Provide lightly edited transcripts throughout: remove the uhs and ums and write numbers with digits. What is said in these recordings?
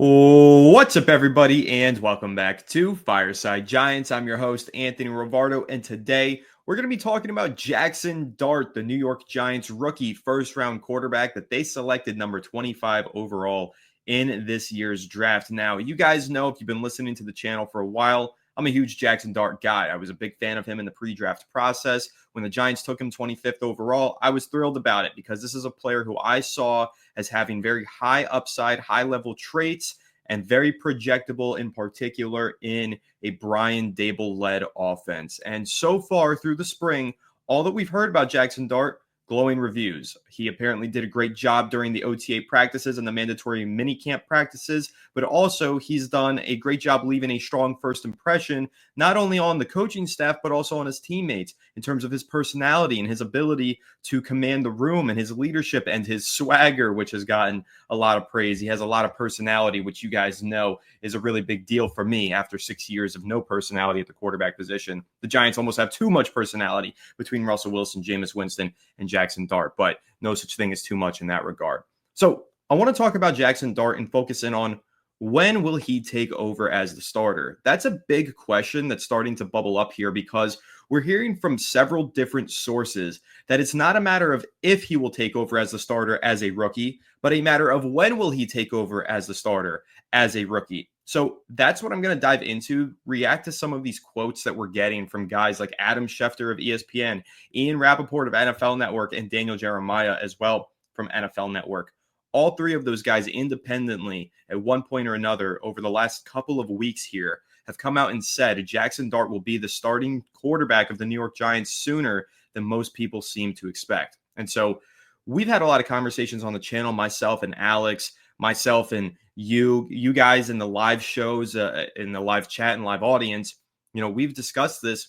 What's up, everybody, and welcome back to Fireside Giants. I'm your host, Anthony Rivardo, and today we're going to be talking about Jaxson Dart, the New York Giants rookie first-round quarterback that they selected number 25 overall in this year's draft. Now, you guys know, if you've been listening to the channel for a while, I'm a huge Jaxson Dart guy. I was a big fan of him in the pre-draft process. When the Giants took him 25th overall, I was thrilled about it because this is a player who I saw as having very high upside, high-level traits, and very projectable, in particular in a Brian Dable-led offense. And so far through the spring, all that we've heard about Jaxson Dart, glowing reviews. He apparently did a great job during the OTA practices and the mandatory minicamp practices, but also he's done a great job leaving a strong first impression, not only on the coaching staff, but also on his teammates in terms of his personality and his ability to command the room and his leadership and his swagger, which has gotten a lot of praise. He has a lot of personality, which you guys know is a really big deal for me after 6 years of no personality at the quarterback position. The Giants almost have too much personality between Russell Wilson, Jameis Winston, and Jaxson Dart, but no such thing as too much in that regard. So I want to talk about Jaxson Dart and focus in on when will he take over as the starter? That's a big question that's starting to bubble up here because we're hearing from several different sources that it's not a matter of if he will take over as the starter as a rookie, but a matter of when will he take over as the starter as a rookie. So that's what I'm going to dive into, react to some of these quotes that we're getting from guys like Adam Shfter of ESPN, Ian Rapoport of NFL Network, and Daniel Jeremiah as well from NFL Network. All three of those guys independently at one point or another over the last couple of weeks here have come out and said Jaxson Dart will be the starting quarterback of the New York Giants sooner than most people seem to expect. And so we've had a lot of conversations on the channel, myself and Alex, myself and you guys in the live shows, in the live chat and live audience. You know, we've discussed this.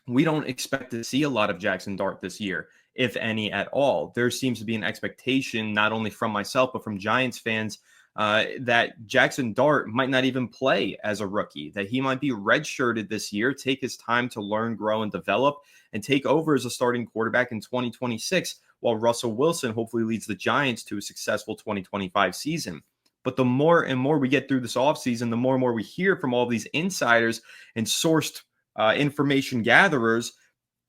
We don't expect to see a lot of Jaxson Dart this year, if any at all. There seems to be an expectation, not only from myself, but from Giants fans, that Jaxson Dart might not even play as a rookie, that he might be redshirted this year, take his time to learn, grow, and develop, and take over as a starting quarterback in 2026, while Russell Wilson hopefully leads the Giants to a successful 2025 season. But the more and more we get through this offseason, the more and more we hear from all these insiders and sourced information gatherers,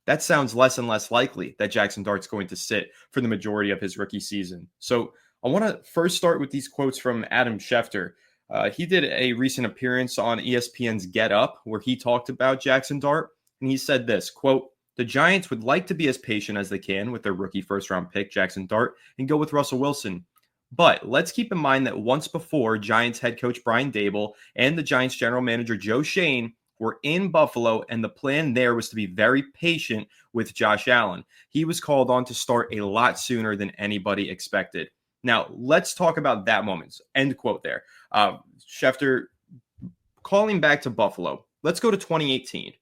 that sounds less and less likely that Jaxson Dart's going to sit for the majority of his rookie season. So I want to first start with these quotes from Adam Shfter. He did a recent appearance on ESPN's Get Up where he talked about Jaxson Dart, and he said this, quote, "The Giants would like to be as patient as they can with their rookie first-round pick, Jaxson Dart, and go with Russell Wilson. But let's keep in mind that once before, Giants head coach Brian Dable and the Giants general manager Joe Schoen were in Buffalo, and the plan there was to be very patient with Josh Allen. He was called on to start a lot sooner than anybody expected." Now, let's talk about that moment. End quote there. Shfter calling back to Buffalo. Let's go to 2018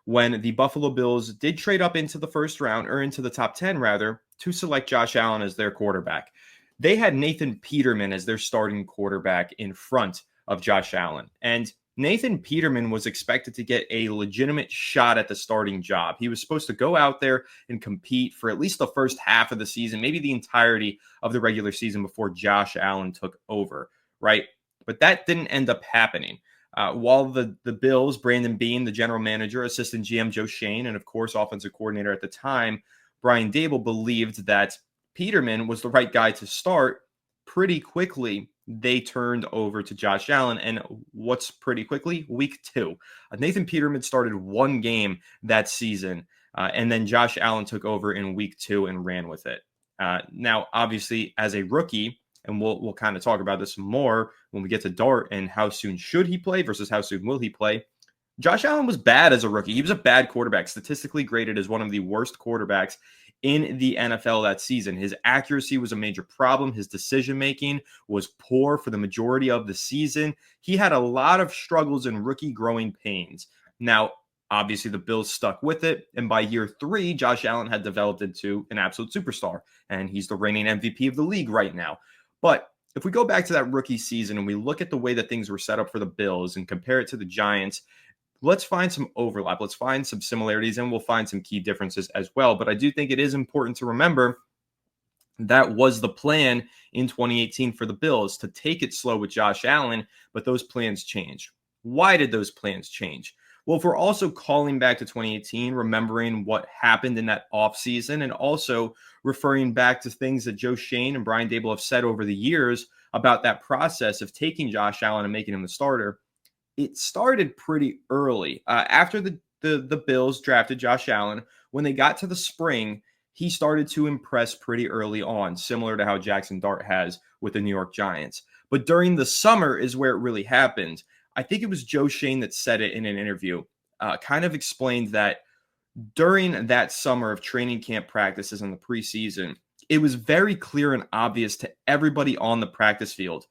when the Buffalo Bills did trade up into the first round, or into the top 10 rather, to select Josh Allen as their quarterback. They had Nathan Peterman as their starting quarterback in front of Josh Allen. And Nathan Peterman was expected to get a legitimate shot at the starting job. He was supposed to go out there and compete for at least the first half of the season, maybe the entirety of the regular season before Josh Allen took over, right? But that didn't end up happening. While the Bills, Brandon Beane, the general manager, assistant GM Joe Schoen, and of course offensive coordinator at the time, Brian Dable, believed that Peterman was the right guy to start, pretty quickly they turned over to Josh Allen. And what's pretty quickly? Week 2. Nathan Peterman started one game that season, and then Josh Allen took over in week 2 and ran with it. Now, obviously, as a rookie, and we'll kind of talk about this more when we get to Dart and how soon should he play versus how soon will he play. Josh Allen was bad as a rookie. He was a bad quarterback, statistically graded as one of the worst quarterbacks in the NFL that season. His accuracy was a major problem. His decision-making was poor for the majority of the season. He had a lot of struggles and rookie growing pains. Now, obviously, the Bills stuck with it, and by year 3, Josh Allen had developed into an absolute superstar, and he's the reigning MVP of the league right now. But if we go back to that rookie season and we look at the way that things were set up for the Bills and compare it to the Giants, let's find some overlap. Let's find some similarities, and we'll find some key differences as well. But I do think it is important to remember That was the plan in 2018 for the Bills, to take it slow with Josh Allen, but those plans changed. Why did those plans change? Well, if we're also calling back to 2018, remembering what happened in that offseason, and also referring back to things that Joe Schoen and Brian Dable have said over the years about that process of taking Josh Allen and making him the starter, it started pretty early. After the Bills drafted Josh Allen, when they got to the spring, he started to impress pretty early on, similar to how Jaxson Dart has with the New York Giants. But during the summer is where it really happened. I think it was Joe Schoen that said it in an interview, kind of explained that during that summer of training camp practices in the preseason, it was very clear and obvious to everybody on the practice field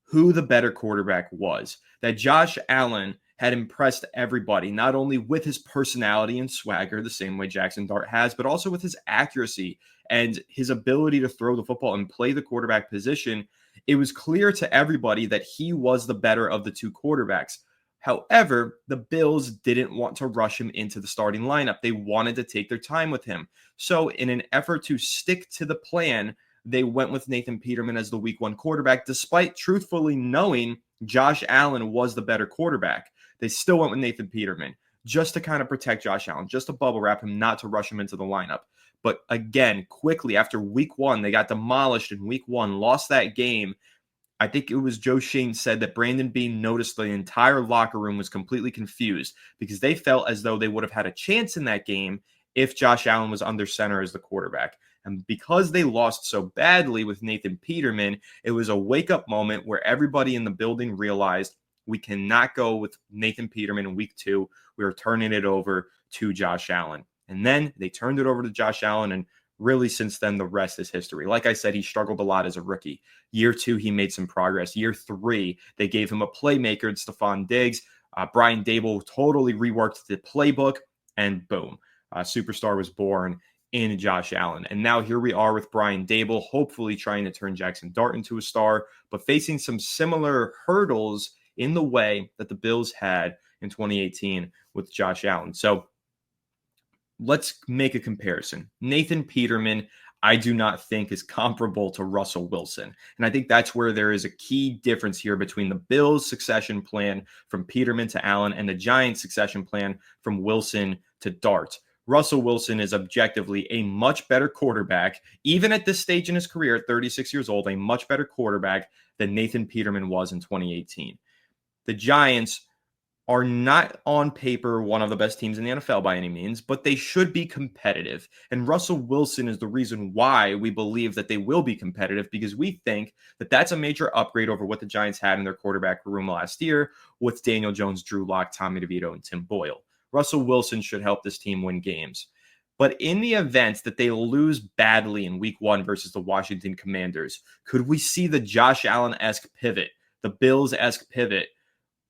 who the better quarterback was. That Josh Allen had impressed everybody, not only with his personality and swagger, the same way Jaxson Dart has, but also with his accuracy and his ability to throw the football and play the quarterback position. It was clear to everybody that he was the better of the two quarterbacks. However, the Bills didn't want to rush him into the starting lineup. They wanted to take their time with him. So, in an effort to stick to the plan, they went with Nathan Peterman as the week one quarterback, despite truthfully knowing Josh Allen was the better quarterback. They still went with Nathan Peterman just to kind of protect Josh Allen, just to bubble wrap him, not to rush him into the lineup. But again, quickly after week one, they got demolished in week one, lost that game. I think it was Joe Schoen said that Brandon Beane noticed the entire locker room was completely confused because they felt as though they would have had a chance in that game if Josh Allen was under center as the quarterback. And because they lost so badly with Nathan Peterman, it was a wake-up moment where everybody in the building realized we cannot go with Nathan Peterman in week two. We are turning it over to Josh Allen. And then they turned it over to Josh Allen, and really since then, the rest is history. Like I said, he struggled a lot as a rookie. Year two, he made some progress. Year three, they gave him a playmaker in Stephon Diggs. Brian Dable totally reworked the playbook, and boom, a superstar was born in Josh Allen. And now here we are with Brian Dable, hopefully trying to turn Jaxson Dart into a star, but facing some similar hurdles in the way that the Bills had in 2018 with Josh Allen. So let's make a comparison. Nathan Peterman, I do not think is comparable to Russell Wilson. And I think that's where there is a key difference here between the Bills' succession plan from Peterman to Allen and the Giants' succession plan from Wilson to Dart. Russell Wilson is objectively a much better quarterback, even at this stage in his career at 36 years old, a much better quarterback than Nathan Peterman was in 2018. The Giants are not on paper one of the best teams in the NFL by any means, but they should be competitive. And Russell Wilson is the reason why we believe that they will be competitive, because we think that that's a major upgrade over what the Giants had in their quarterback room last year with Daniel Jones, Drew Lock, Tommy DeVito, and Tim Boyle. Russell Wilson should help this team win games. But in the event that they lose badly in week one versus the Washington Commanders, could we see the Josh Allen-esque pivot, the Bills-esque pivot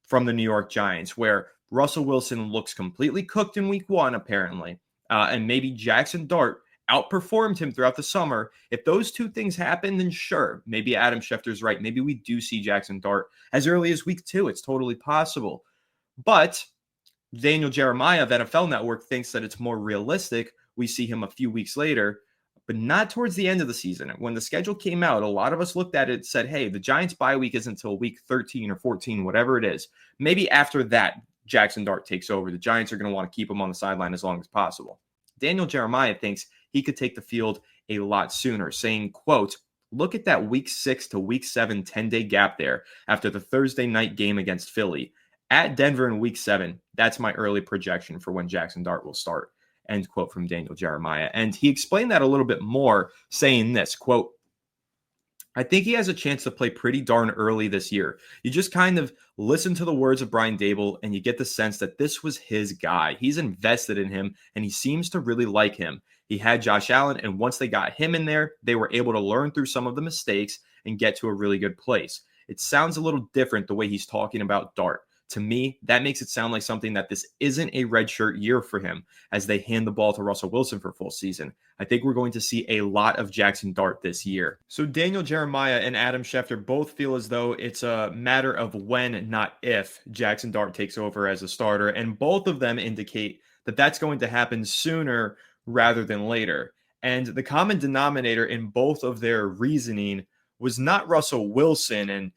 from the New York Giants, where Russell Wilson looks completely cooked in week one, apparently, and maybe Jaxson Dart outperformed him throughout the summer? If those two things happen, then sure, maybe Adam Schefter's right. Maybe we do see Jaxson Dart as early as week two. It's totally possible. But Daniel Jeremiah of NFL Network thinks that it's more realistic we see him a few weeks later, but not towards the end of the season. When the schedule came out, a lot of us looked at it and said, hey, the Giants bye week isn't until week 13 or 14, whatever it is. Maybe after that, Jaxson Dart takes over. The Giants are going to want to keep him on the sideline as long as possible. Daniel Jeremiah thinks he could take the field a lot sooner, saying, quote, look at that week 6 to week 7 10-day gap there after the Thursday night game against Philly. At Denver in week 7, that's my early projection for when Jaxson Dart will start. End quote from Daniel Jeremiah. And he explained that a little bit more, saying this, quote, I think he has a chance to play pretty darn early this year. You just kind of listen to the words of Brian Dable and you get the sense that this was his guy. He's invested in him and he seems to really like him. He had Josh Allen, and once they got him in there, they were able to learn through some of the mistakes and get to a really good place. It sounds a little different the way he's talking about Dart. To me, that makes it sound like something that this isn't a redshirt year for him as they hand the ball to Russell Wilson for full season. I think we're going to see a lot of Jaxson Dart this year. So Daniel Jeremiah and Adam Schefter both feel as though it's a matter of when, not if, Jaxson Dart takes over as a starter. And both of them indicate that that's going to happen sooner rather than later. And the common denominator in both of their reasoning was not Russell Wilson and,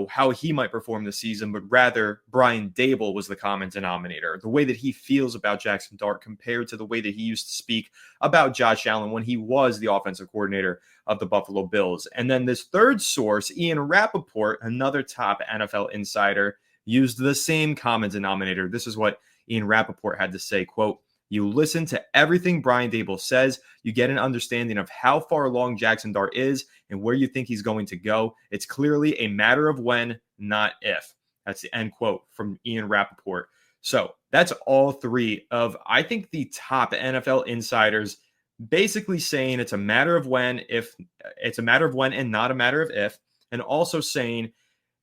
how he might perform this season, but rather Brian Dable was the common denominator. The way that he feels about Jaxson Dart compared to the way that he used to speak about Josh Allen when he was the offensive coordinator of the Buffalo Bills. And then this third source, Ian Rapoport, another top NFL insider, used the same common denominator. This is what Ian Rapoport had to say, quote, "You listen to everything Brian Dable says, you get an understanding of how far along Jaxson Dart is and where you think he's going to go. It's clearly a matter of when, not if." That's the end quote from Ian Rapoport. So that's all three of, I think, the top NFL insiders basically saying it's a matter of when, if it's a matter of when and not a matter of if, and also saying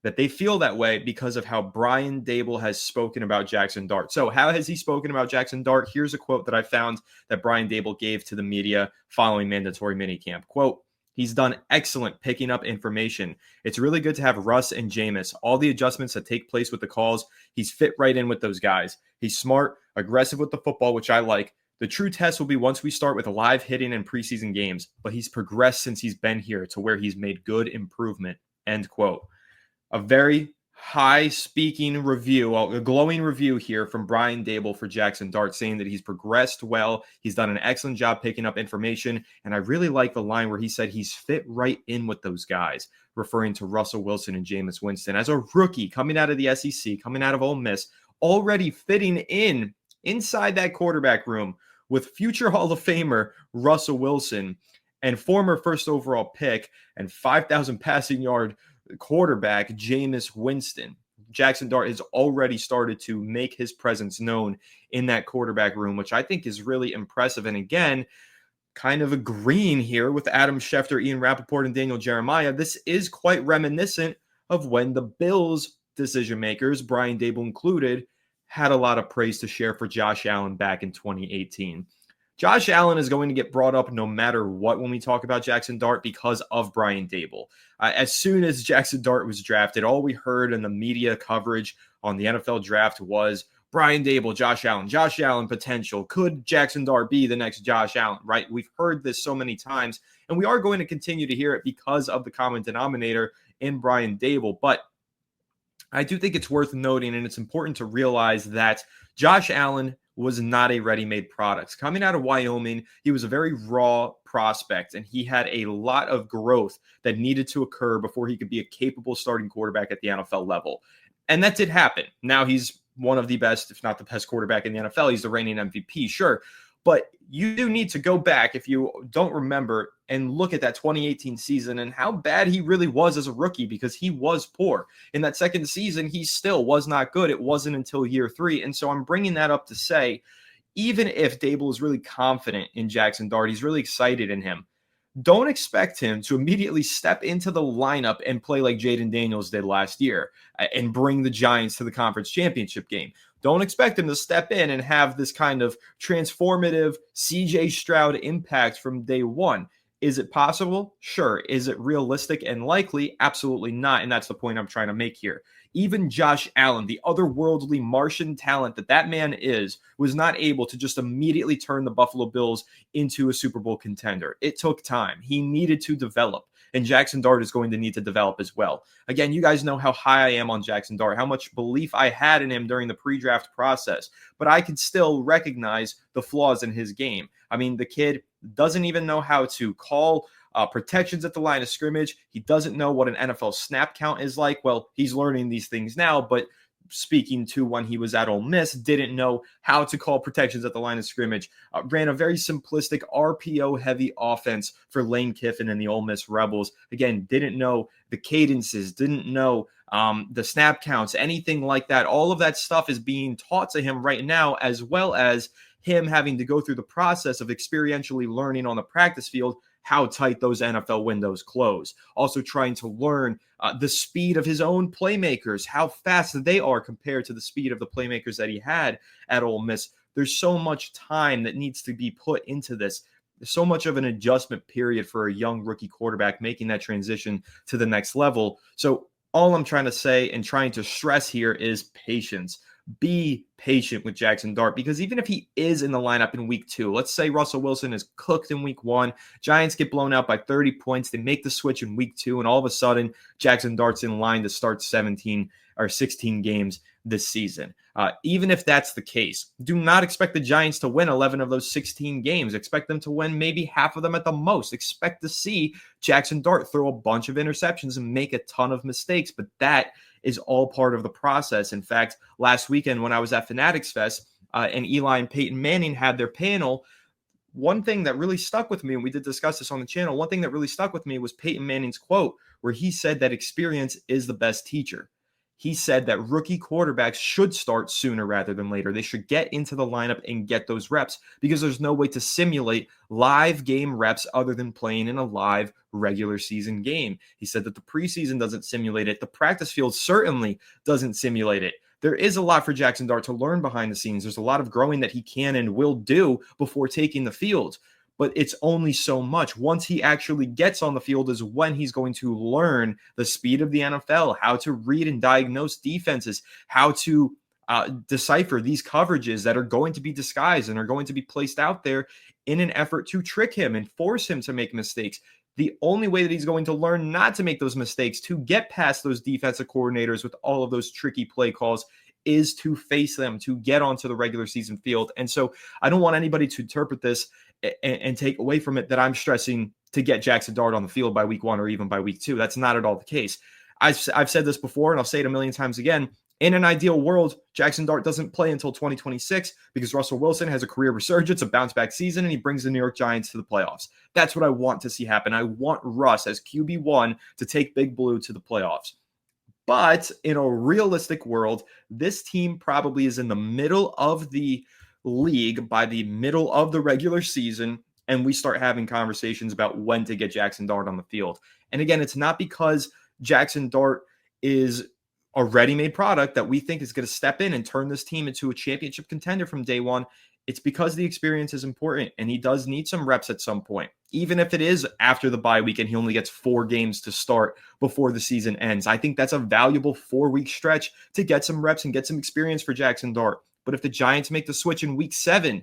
that they feel that way because of how Brian Dable has spoken about Jaxson Dart. So how has he spoken about Jaxson Dart? Here's a quote that I found that Brian Dable gave to the media following mandatory minicamp. Quote, "He's done excellent picking up information. It's really good to have Russ and Jameis. All the adjustments that take place with the calls, he's fit right in with those guys. He's smart, aggressive with the football, which I like. The true test will be once we start with live hitting in preseason games, but he's progressed since he's been here to where he's made good improvement." End quote. A very high speaking review, a glowing review here from Brian Dable for Jaxson Dart, saying that he's progressed well. He's done an excellent job picking up information. And I really like the line where he said he's fit right in with those guys, referring to Russell Wilson and Jameis Winston as a rookie coming out of the SEC, coming out of Ole Miss, already fitting in inside that quarterback room with future Hall of Famer Russell Wilson and former first overall pick and 5,000 passing yard quarterback Jameis Winston. Jaxson Dart has already started to make his presence known in that quarterback room, which I think is really impressive. And again, kind of agreeing here with Adam Shfter, Ian Rapoport, and Daniel Jeremiah, this is quite reminiscent of when the Bills decision makers, Brian Dable included, had a lot of praise to share for Josh Allen back in 2018. Josh Allen is going to get brought up no matter what when we talk about Jaxson Dart because of Brian Dable. As soon as Jaxson Dart was drafted, all we heard in the media coverage on the NFL draft was Brian Dable, Josh Allen potential. Could Jaxson Dart be the next Josh Allen, right? We've heard this so many times, and we are going to continue to hear it because of the common denominator in Brian Dable. But I do think it's worth noting, and it's important to realize that Josh Allen was not a ready-made product. Coming out of Wyoming, he was a very raw prospect, and he had a lot of growth that needed to occur before he could be a capable starting quarterback at the NFL level. And that did happen. Now he's one of the best, if not the best quarterback in the NFL. He's the reigning MVP, sure. But you do need to go back, if you don't remember, and look at that 2018 season and how bad he really was as a rookie, because he was poor. In that second season, he still was not good. It wasn't until year 3. And so I'm bringing that up to say, even if Dable is really confident in Jaxson Dart, he's really excited in him, don't expect him to immediately step into the lineup and play like Jaden Daniels did last year and bring the Giants to the conference championship game. Don't expect him to step in and have this kind of transformative CJ Stroud impact from day one. Is it possible? Sure. Is it realistic and likely? Absolutely not. And that's the point I'm trying to make here. Even Josh Allen, the otherworldly Martian talent that man is, was not able to just immediately turn the Buffalo Bills into a Super Bowl contender. It took time. He needed to develop. And Jaxson Dart is going to need to develop as well. Again, you guys know how high I am on Jaxson Dart, how much belief I had in him during the pre-draft process. But I could still recognize the flaws in his game. I mean, the kid doesn't even know how to call protections at the line of scrimmage. He doesn't know what an NFL snap count is like. Well, he's learning these things now, but speaking to when he was at Ole Miss, didn't know how to call protections at the line of scrimmage, ran a very simplistic RPO-heavy offense for Lane Kiffin and the Ole Miss Rebels. Again, didn't know the cadences, didn't know the snap counts, anything like that. All of that stuff is being taught to him right now, as well as him having to go through the process of experientially learning on the practice field how tight those NFL windows close. Also trying to learn the speed of his own playmakers, how fast they are compared to the speed of the playmakers that he had at Ole Miss. There's so much time that needs to be put into this. There's so much of an adjustment period for a young rookie quarterback making that transition to the next level. So all I'm trying to say and trying to stress here is patience. be patient with Jaxson Dart, because even if he is in the lineup in week 2, let's say Russell Wilson is cooked in week 1, Giants get blown out by 30 points, they make the switch in week 2, and all of a sudden Jaxson Dart's in line to start 17 or 16 games this season. Even if that's the case, do not expect the Giants to win 11 of those 16 games. Expect them to win maybe half of them at the most. Expect to see Jaxson Dart throw a bunch of interceptions and make a ton of mistakes, but that is all part of the process. In fact, last weekend when I was at Fanatics Fest and Eli and Peyton Manning had their panel, one thing that really stuck with me, and we did discuss this on the channel, one thing that really stuck with me was Peyton Manning's quote where he said that experience is the best teacher. He said that rookie quarterbacks should start sooner rather than later. They should get into the lineup and get those reps because there's no way to simulate live game reps other than playing in a live regular season game. He said that the preseason doesn't simulate it. The practice field certainly doesn't simulate it. There is a lot for Jaxson Dart to learn behind the scenes. There's a lot of growing that he can and will do before taking the field. But it's only so much. Once he actually gets on the field is when he's going to learn the speed of the NFL, how to read and diagnose defenses, how to decipher these coverages that are going to be disguised and are going to be placed out there in an effort to trick him and force him to make mistakes. The only way that he's going to learn not to make those mistakes, to get past those defensive coordinators with all of those tricky play calls, is to face them, to get onto the regular season field. And so I don't want anybody to interpret this and take away from it that I'm stressing to get Jaxson Dart on the field by week 1 or even by week 2. That's not at all the case. I've said this before, and I'll say it a million times again. In an ideal world, Jaxson Dart doesn't play until 2026 because Russell Wilson has a career resurgence, a bounce-back season, and he brings the New York Giants to the playoffs. That's what I want to see happen. I want Russ as QB1 to take Big Blue to the playoffs. But in a realistic world, this team probably is in the middle of the league by the middle of the regular season, and we start having conversations about when to get Jaxson Dart on the field. And again, it's not because Jaxson Dart is a ready-made product that we think is going to step in and turn this team into a championship contender from day one. It's because the experience is important, and he does need some reps at some point. Even if it is after the bye week and he only gets 4 games to start before the season ends. I think that's a valuable 4-week stretch to get some reps and get some experience for Jaxson Dart. But if the Giants make the switch in week 7,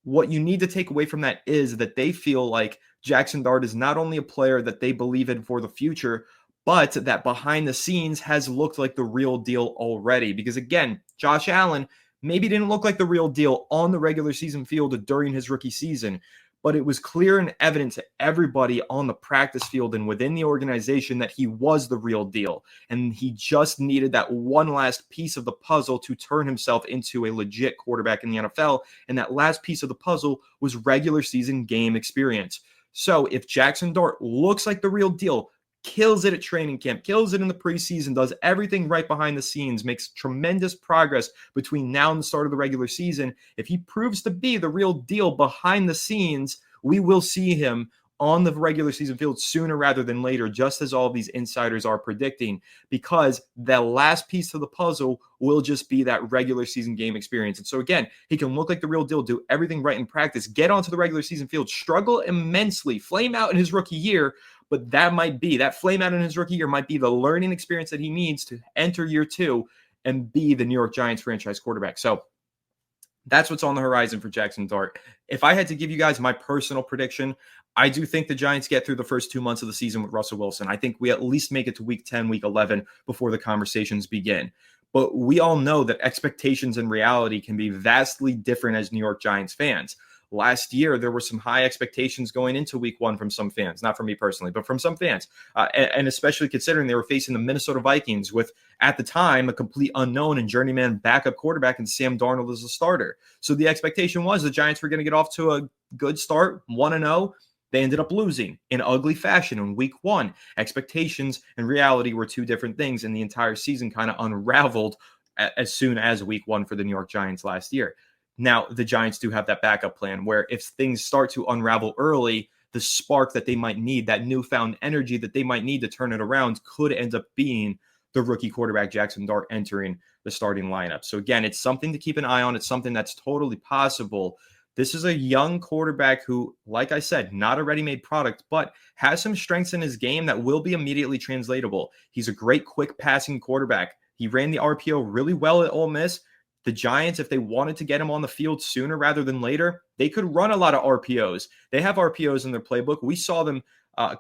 what you need to take away from that is that they feel like Jaxson Dart is not only a player that they believe in for the future, but that behind the scenes has looked like the real deal already. Because again, Josh Allen maybe didn't look like the real deal on the regular season field during his rookie season, but it was clear and evident to everybody on the practice field and within the organization that he was the real deal. And he just needed that one last piece of the puzzle to turn himself into a legit quarterback in the NFL. And that last piece of the puzzle was regular season game experience. So if Jaxson Dart looks like the real deal, kills it at training camp, kills it in the preseason, does everything right behind the scenes, makes tremendous progress between now and the start of the regular season, if he proves to be the real deal behind the scenes, we will see him on the regular season field sooner rather than later, just as all of these insiders are predicting, because the last piece of the puzzle will just be that regular season game experience. And so again, he can look like the real deal, do everything right in practice, get onto the regular season field, struggle immensely, flame out in his rookie year, but that flame out in his rookie year might be the learning experience that he needs to enter year 2 and be the New York Giants franchise quarterback. So that's what's on the horizon for Jaxson Dart. If I had to give you guys my personal prediction, I do think the Giants get through the first 2 months of the season with Russell Wilson. I think we at least make it to week 10, week 11 before the conversations begin. But we all know that expectations and reality can be vastly different as New York Giants fans. Last year, there were some high expectations going into week 1 from some fans, not from me personally, but from some fans, and especially considering they were facing the Minnesota Vikings with, at the time, a complete unknown and journeyman backup quarterback and Sam Darnold as a starter. So the expectation was the Giants were going to get off to a good start, 1-0. They ended up losing in ugly fashion in week 1. Expectations and reality were two different things, and the entire season kind of unraveled as soon as week 1 for the New York Giants last year. Now, the Giants do have that backup plan where if things start to unravel early, the spark that they might need, that newfound energy that they might need to turn it around could end up being the rookie quarterback Jaxson Dart entering the starting lineup. So again, it's something to keep an eye on. It's something that's totally possible. This is a young quarterback who, like I said, not a ready-made product, but has some strengths in his game that will be immediately translatable. He's a great quick passing quarterback. He ran the RPO really well at Ole Miss. The Giants, if they wanted to get him on the field sooner rather than later, they could run a lot of RPOs. They have RPOs in their playbook. We saw them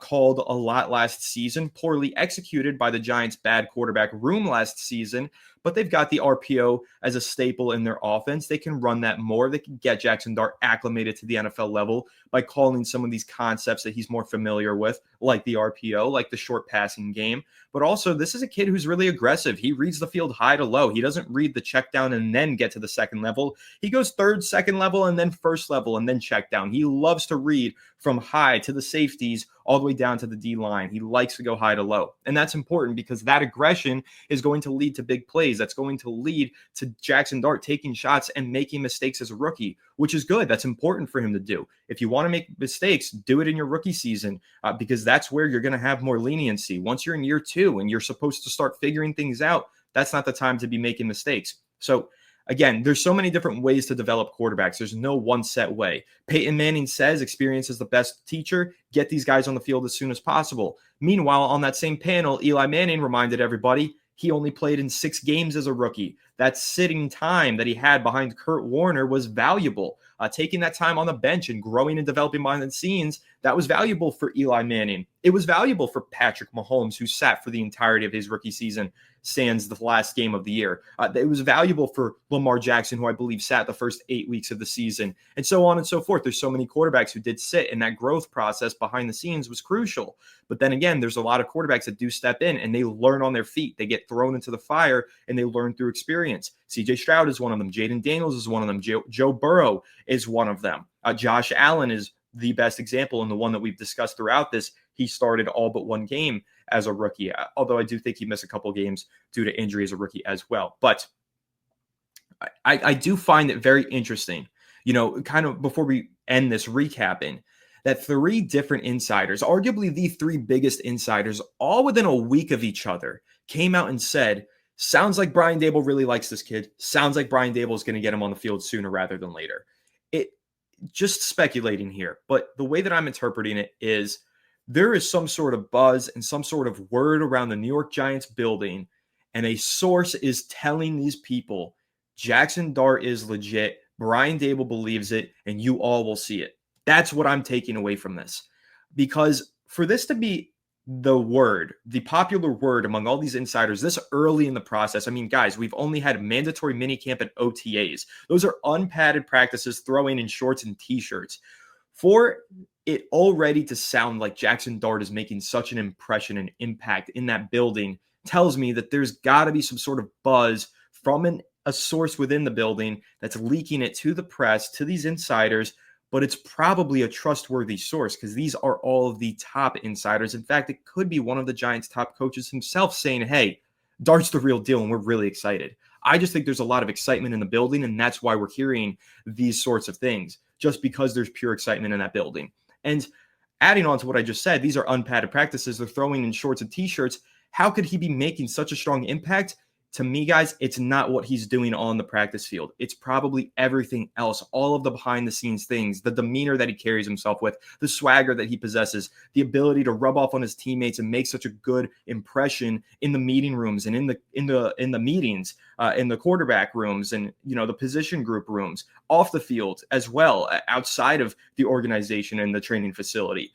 called a lot last season, poorly executed by the Giants' bad quarterback room last season, but they've got the RPO as a staple in their offense. They can run that more. They can get Jaxson Dart acclimated to the NFL level by calling some of these concepts that he's more familiar with, like the RPO, like the short passing game. But also, this is a kid who's really aggressive. He reads the field high to low. He doesn't read the check down and then get to the second level. He goes third, second level, and then first level, and then check down. He loves to read from high to the safeties all the way down to the D line. He likes to go high to low. And that's important because that aggression is going to lead to big plays. That's going to lead to Jaxson Dart taking shots and making mistakes as a rookie, which is good. That's important for him to do. If you want to make mistakes, do it in your rookie season because that's where you're going to have more leniency. Once you're in year 2 and you're supposed to start figuring things out, that's not the time to be making mistakes. So again, there's so many different ways to develop quarterbacks. There's no one set way. Peyton Manning says experience is the best teacher. Get these guys on the field as soon as possible. Meanwhile, on that same panel, Eli Manning reminded everybody he only played in 6 games as a rookie. That sitting time that he had behind Kurt Warner was valuable. Taking that time on the bench and growing and developing behind the scenes, that was valuable for Eli Manning. It was valuable for Patrick Mahomes, who sat for the entirety of his rookie season, sans the last game of the year. It was valuable for Lamar Jackson, who I believe sat the first 8 weeks of the season, and so on and so forth. There's so many quarterbacks who did sit, and that growth process behind the scenes was crucial. But then again, there's a lot of quarterbacks that do step in, and they learn on their feet. They get thrown into the fire, and they learn through experience. C.J. Stroud is one of them. Jaden Daniels is one of them. Joe Burrow is one of them. Josh Allen is the best example, and the one that we've discussed throughout this. He started all but one game as a rookie, although I do think he missed a couple games due to injury as a rookie as well. But I do find it very interesting, kind of before we end this recapping, that 3 different insiders, arguably the 3 biggest insiders, all within a week of each other, came out and said, sounds like Brian Dable really likes this kid. Sounds like Brian Dable is going to get him on the field sooner rather than later. Just speculating here, but the way that I'm interpreting it is there is some sort of buzz and some sort of word around the New York Giants building, and a source is telling these people Jaxson Dart is legit, Brian Dable believes it, and you all will see it. That's what I'm taking away from this. Because for this to be the popular word among all these insiders this early in the process, I mean, guys, we've only had mandatory minicamp and OTAs. Those are unpadded practices, throwing in shorts and t-shirts. For it already to sound like Jaxson Dart is making such an impression and impact in that building tells me that there's got to be some sort of buzz from a source within the building that's leaking it to the press, to these insiders, but it's probably a trustworthy source because these are all of the top insiders. In fact, it could be one of the Giants' top coaches himself saying, hey, Dart's the real deal, and we're really excited. I just think there's a lot of excitement in the building, and that's why we're hearing these sorts of things, just because there's pure excitement in that building. And adding on to what I just said, these are unpadded practices. They're throwing in shorts and t-shirts. How could he be making such a strong impact? To me, guys, it's not what he's doing on the practice field. It's probably everything else, all of the behind-the-scenes things, the demeanor that he carries himself with, the swagger that he possesses, the ability to rub off on his teammates and make such a good impression in the meeting rooms and in the meetings, in the quarterback rooms and the position group rooms, off the field as well, outside of the organization and the training facility.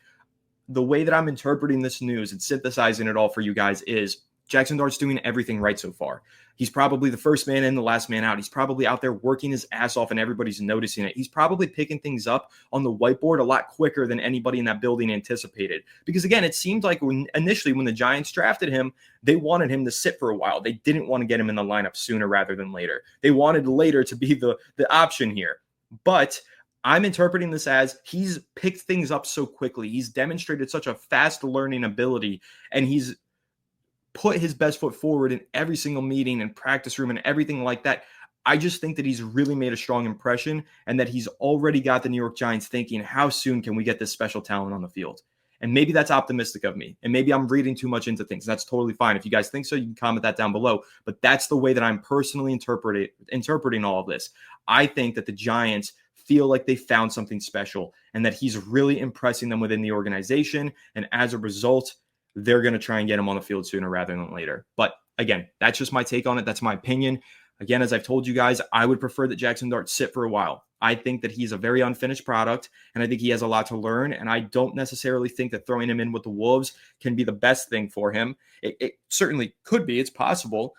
The way that I'm interpreting this news and synthesizing it all for you guys is Jaxson Dart's doing everything right so far. He's probably the first man in, the last man out. He's probably out there working his ass off and everybody's noticing it. He's probably picking things up on the whiteboard a lot quicker than anybody in that building anticipated. Because again, it seemed like initially when the Giants drafted him, they wanted him to sit for a while. They didn't want to get him in the lineup sooner rather than later. They wanted later to be the option here. But I'm interpreting this as he's picked things up so quickly. He's demonstrated such a fast learning ability, and he's put his best foot forward in every single meeting and practice room and everything like that. I just think that he's really made a strong impression and that he's already got the New York Giants thinking, how soon can we get this special talent on the field? And maybe that's optimistic of me. And maybe I'm reading too much into things. That's totally fine. If you guys think so, you can comment that down below. But that's the way that I'm personally interpreting all of this. I think that the Giants feel like they found something special and that he's really impressing them within the organization. And as a result, they're going to try and get him on the field sooner rather than later. But again, that's just my take on it. That's my opinion. Again, as I've told you guys, I would prefer that Jaxson Dart sit for a while. I think that he's a very unfinished product, and I think he has a lot to learn. And I don't necessarily think that throwing him in with the Wolves can be the best thing for him. It certainly could be. It's possible.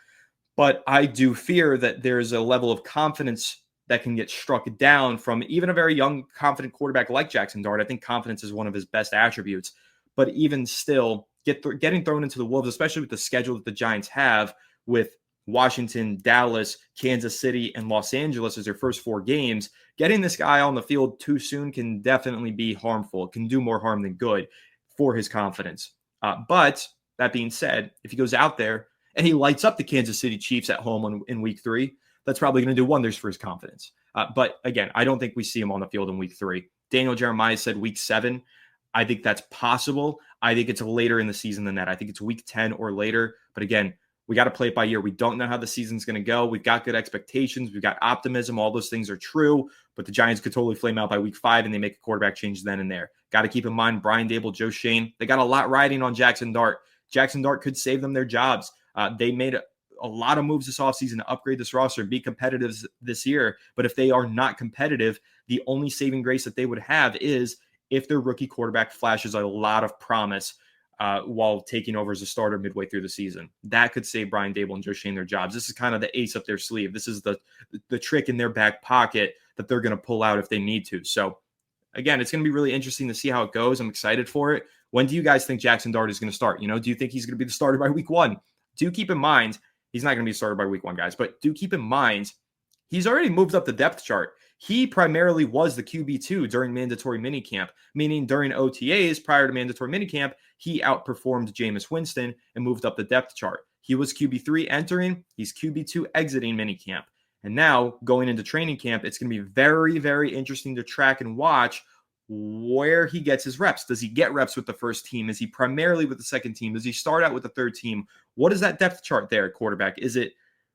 But I do fear that there's a level of confidence that can get struck down from even a very young, confident quarterback like Jaxson Dart. I think confidence is one of his best attributes. But even still, getting thrown into the Wolves, especially with the schedule that the Giants have with Washington, Dallas, Kansas City, and Los Angeles as their first 4 games, getting this guy on the field too soon can definitely be harmful. It can do more harm than good for his confidence. But that being said, if he goes out there and he lights up the Kansas City Chiefs at home in week 3, that's probably going to do wonders for his confidence. But again, I don't think we see him on the field in week 3. Daniel Jeremiah said week 7. I think that's possible. I think it's later in the season than that. I think it's week 10 or later. But again, we got to play it by ear. We don't know how the season's going to go. We've got good expectations. We've got optimism. All those things are true. But the Giants could totally flame out by week 5 and they make a quarterback change then and there. Got to keep in mind Brian Dable, Joe Schoen. They got a lot riding on Jaxson Dart. Jaxson Dart could save them their jobs. They made a lot of moves this offseason to upgrade this roster and be competitive this year. But if they are not competitive, the only saving grace that they would have is if their rookie quarterback flashes a lot of promise while taking over as a starter midway through the season. That could save Brian Dable and Joe Schoen their jobs. This is kind of the ace up their sleeve. This is the trick in their back pocket that they're going to pull out if they need to. So again, it's going to be really interesting to see how it goes. I'm excited for it. When do you guys think Jaxson Dart is going to start? Do you think he's going to be the starter by week 1? Do keep in mind, he's not going to be started by week 1, guys, but do keep in mind, he's already moved up the depth chart. He primarily was the QB2 during mandatory minicamp, meaning during OTAs prior to mandatory minicamp, he outperformed Jameis Winston and moved up the depth chart. He was QB3 entering, he's QB2 exiting minicamp. And now going into training camp, it's going to be very, very interesting to track and watch where he gets his reps. Does he get reps with the first team? Is he primarily with the second team? Does he start out with the third team? What is that depth chart there at quarterback? Is it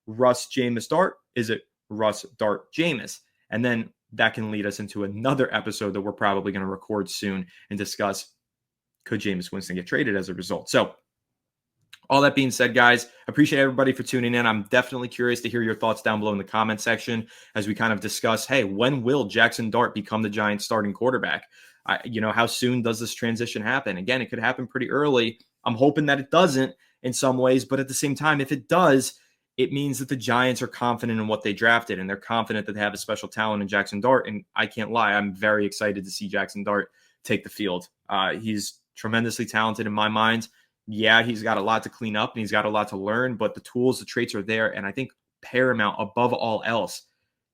Russ, Jameis, Dart? Is it Russ, Dart, Jameis? And then that can lead us into another episode that we're probably going to record soon and discuss, could Jameis Winston get traded as a result? So all that being said, guys, appreciate everybody for tuning in. I'm definitely curious to hear your thoughts down below in the comment section as we kind of discuss, hey, when will Jaxson Dart become the Giants starting quarterback? How soon does this transition happen? Again, it could happen pretty early. I'm hoping that it doesn't in some ways, but at the same time, if it does, it means that the Giants are confident in what they drafted, and they're confident that they have a special talent in Jaxson Dart. And I can't lie, I'm very excited to see Jaxson Dart take the field. He's tremendously talented in my mind. Yeah, he's got a lot to clean up and he's got a lot to learn, but the tools, the traits are there. And I think paramount above all else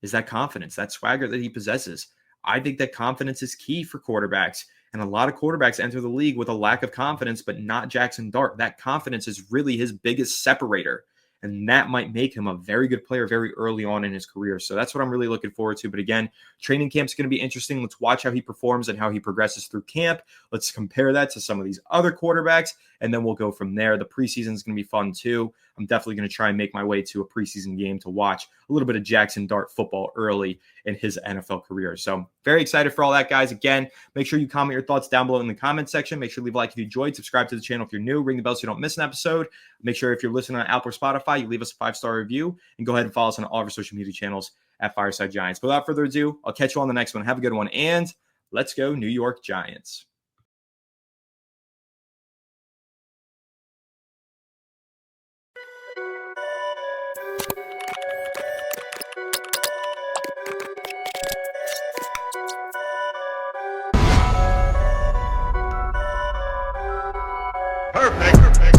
is that confidence, that swagger that he possesses. I think that confidence is key for quarterbacks. And a lot of quarterbacks enter the league with a lack of confidence, but not Jaxson Dart. That confidence is really his biggest separator. And that might make him a very good player very early on in his career. So that's what I'm really looking forward to. But again, training camp's going to be interesting. Let's watch how he performs and how he progresses through camp. Let's compare that to some of these other quarterbacks, and then we'll go from there. The preseason is going to be fun too. I'm definitely going to try and make my way to a preseason game to watch a little bit of Jaxson Dart football early in his NFL career. So very excited for all that, guys. Again, make sure you comment your thoughts down below in the comment section. Make sure to leave a like if you enjoyed. Subscribe to the channel if you're new. Ring the bell so you don't miss an episode. Make sure if you're listening on Apple or Spotify, you leave us a 5-star review, and go ahead and follow us on all of our social media channels at Fireside Giants. But without further ado, I'll catch you on the next one. Have a good one, and let's go New York Giants. Perfect.